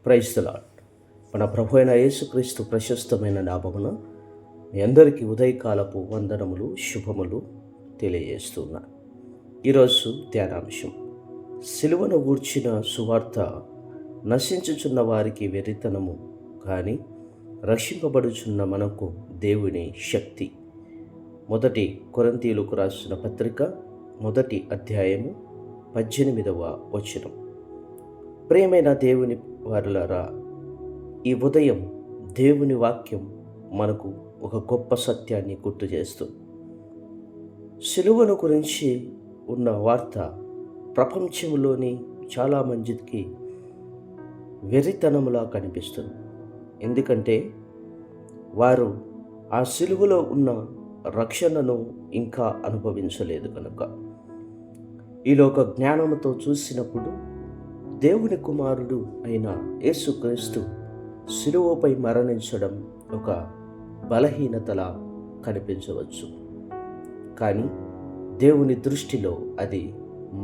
Praise the lord. మన ప్రభు అయిన యేసుక్రీస్తు ప్రశస్తమైన నామమున మీ అందరికీ ఉదయకాలపు వందనములు, శుభములు తెలియజేస్తున్నా. ఈరోజు ధ్యానాంశం, సిలువను గూర్చిన సువార్త నశించుచున్న వారికి వెర్రితనము, కానీ రక్షింపబడుచున్న మనకు దేవుని శక్తి. 1 కొరింథీయులకు రాసిన పత్రిక 1వ అధ్యాయము 18వ వచనం. ప్రియమైన దేవుని వారులారా, ఈ ఉదయం దేవుని వాక్యం మనకు ఒక గొప్ప సత్యాన్ని గుర్తు చేస్తుంది. సిలువను గురించి ఉన్న వార్త ప్రపంచంలోని చాలామందికి వెర్రితనములా కనిపిస్తుంది. ఎందుకంటే వారు ఆ సిలువలో ఉన్న రక్షణను ఇంకా అనుభవించలేదు కనుక. ఈ లోక జ్ఞానముతో చూసినప్పుడు దేవుని కుమారుడు అయిన యేసుక్రీస్తు సిలువపై మరణించడం ఒక బలహీనతలా కనిపించవచ్చు, కానీ దేవుని దృష్టిలో అది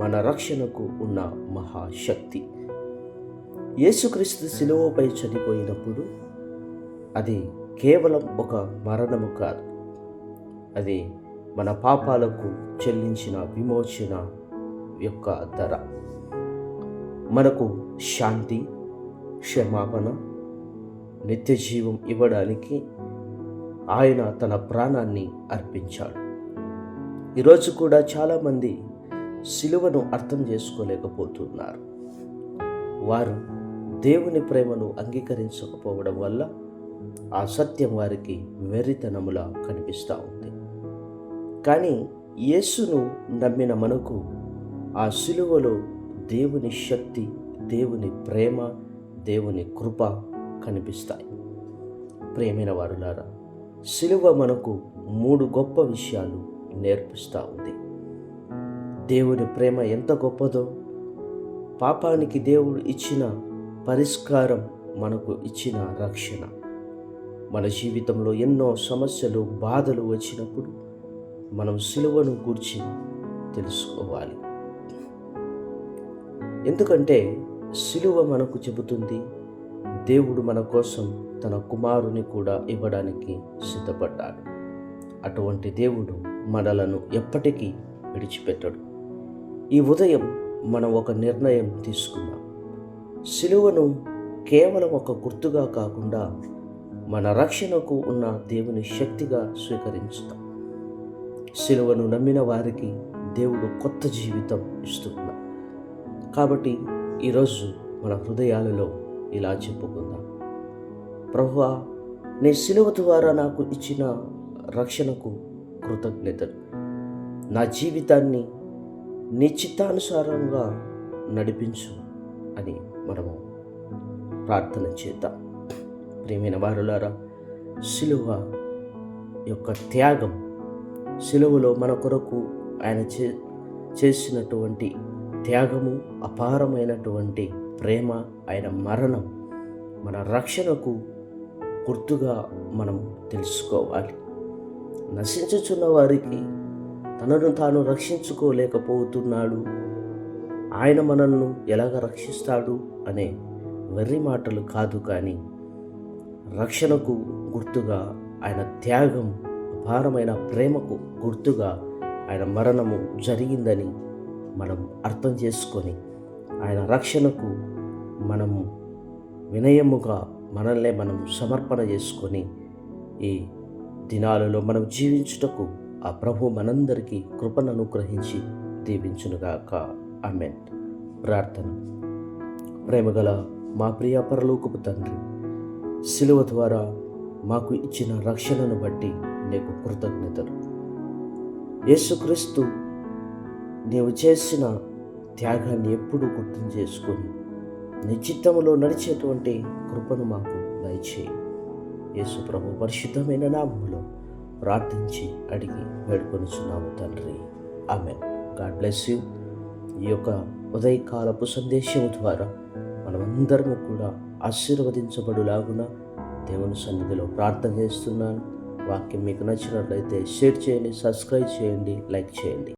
మన రక్షణకు ఉన్న మహాశక్తి. యేసుక్రీస్తు సిలువపై చనిపోయినప్పుడు అది కేవలం ఒక మరణము కాదు, అది మన పాపాలకు చెల్లించిన విమోచన యొక్క ధర. మనకు శాంతి, క్షమాపణ, నిత్య జీవం ఇవ్వడానికి ఆయన తన ప్రాణాన్ని అర్పించాడు. ఈరోజు కూడా చాలామంది సిలువను అర్థం చేసుకోలేకపోతున్నారు. వారు దేవుని ప్రేమను అంగీకరించకపోవడం వల్ల ఆ సత్యం వారికి వెర్రితనములా కనిపిస్తూ ఉంది. కానీ యేసును నమ్మిన మనకు ఆ సిలువలో దేవుని శక్తి, దేవుని ప్రేమ, దేవుని కృప కనిపిస్తాయి. ప్రియమైన వారులారా, సిలువ మనకు 3 గొప్ప విషయాలు నేర్పిస్తూ ఉంది. దేవుని ప్రేమ ఎంత గొప్పదో, పాపానికి దేవుడు ఇచ్చిన పరిష్కారం, మనకు ఇచ్చిన రక్షణ. మన జీవితంలో ఎన్నో సమస్యలు, బాధలు వచ్చినప్పుడు మనం సిలువను గూర్చి తెలుసుకోవాలి. ఎందుకంటే సిలువ మనకు చెబుతుంది, దేవుడు మన కోసం తన కుమారుని కూడా ఇవ్వడానికి సిద్ధపడ్డాడు. అటువంటి దేవుడు మనలను ఎప్పటికీ విడిచిపెట్టడు. ఈ ఉదయం మనం ఒక నిర్ణయం తీసుకుందాం. సిలువను కేవలం ఒక గుర్తుగా కాకుండా మన రక్షణకు ఉన్న దేవుని శక్తిగా స్వీకరించుతాం. సిలువను నమ్మిన వారికి దేవుడు కొత్త జీవితం ఇస్తున్నాడు. కాబట్టి ఈరోజు మన హృదయాలలో ఇలా చెప్పుకుందాం, ప్రభువా, నీ సిలువ ద్వారా నాకు ఇచ్చిన రక్షణకు కృతజ్ఞతలు. నా జీవితాన్ని నీ చిత్తానుసారంగా నడిపించు అని మనము ప్రార్థన చేద్దాం. ప్రియమైన వారులారా, సిలువ యొక్క త్యాగం, సిలువలో మన కొరకు ఆయన చేసినటువంటి త్యాగము, అపారమైనటువంటి ప్రేమ, ఆయన మరణం మన రక్షణకు గుర్తుగా మనం తెలుసుకోవాలి. నశించుచున్న వారికి తనను తాను రక్షించుకోలేకపోతున్నాడు, ఆయన మనల్ని ఎలాగ రక్షిస్తాడు అనే వెర్రి మాటలు కాదు, కానీ రక్షణకు గుర్తుగా ఆయన త్యాగం, అపారమైన ప్రేమకు గుర్తుగా ఆయన మరణము జరిగిందని మనం అర్థం చేసుకొని ఆయన రక్షణకు మనము వినయముగా మనల్ని మనం సమర్పణ చేసుకొని ఈ దినాలలో మనం జీవించుటకు ఆ ప్రభు మనందరికీ కృపను అనుగ్రహించి దీవించునుగాక. ఆమేన్. ప్రార్థన. ప్రేమగల మా ప్రియ పరలోకపు తండ్రి, సిలువ ద్వారా మాకు ఇచ్చిన రక్షణను బట్టి నీకు కృతజ్ఞతలు. యేసుక్రీస్తు నీవు చేసిన త్యాగాన్ని ఎప్పుడూ గుర్తు చేసుకొని నీ చిత్తములో నడిచేటువంటి కృపను మాకు దయచేయి. యేసు ప్రభు పరిశుద్ధమైన నామములో ప్రార్థించి అడిగి వేడుకొనుచున్నాము తండ్రి. ఆమేన్. God bless you. ఈ యొక్క ఉదయకాలపు సందేశం ద్వారా మనమందరము కూడా ఆశీర్వదించబడులాగున దేవుని సన్నిధిలో ప్రార్థన చేస్తున్నాను. వాక్యం మీకు నచ్చినట్లయితే షేర్ చేయండి, సబ్స్క్రైబ్ చేయండి, లైక్ చేయండి.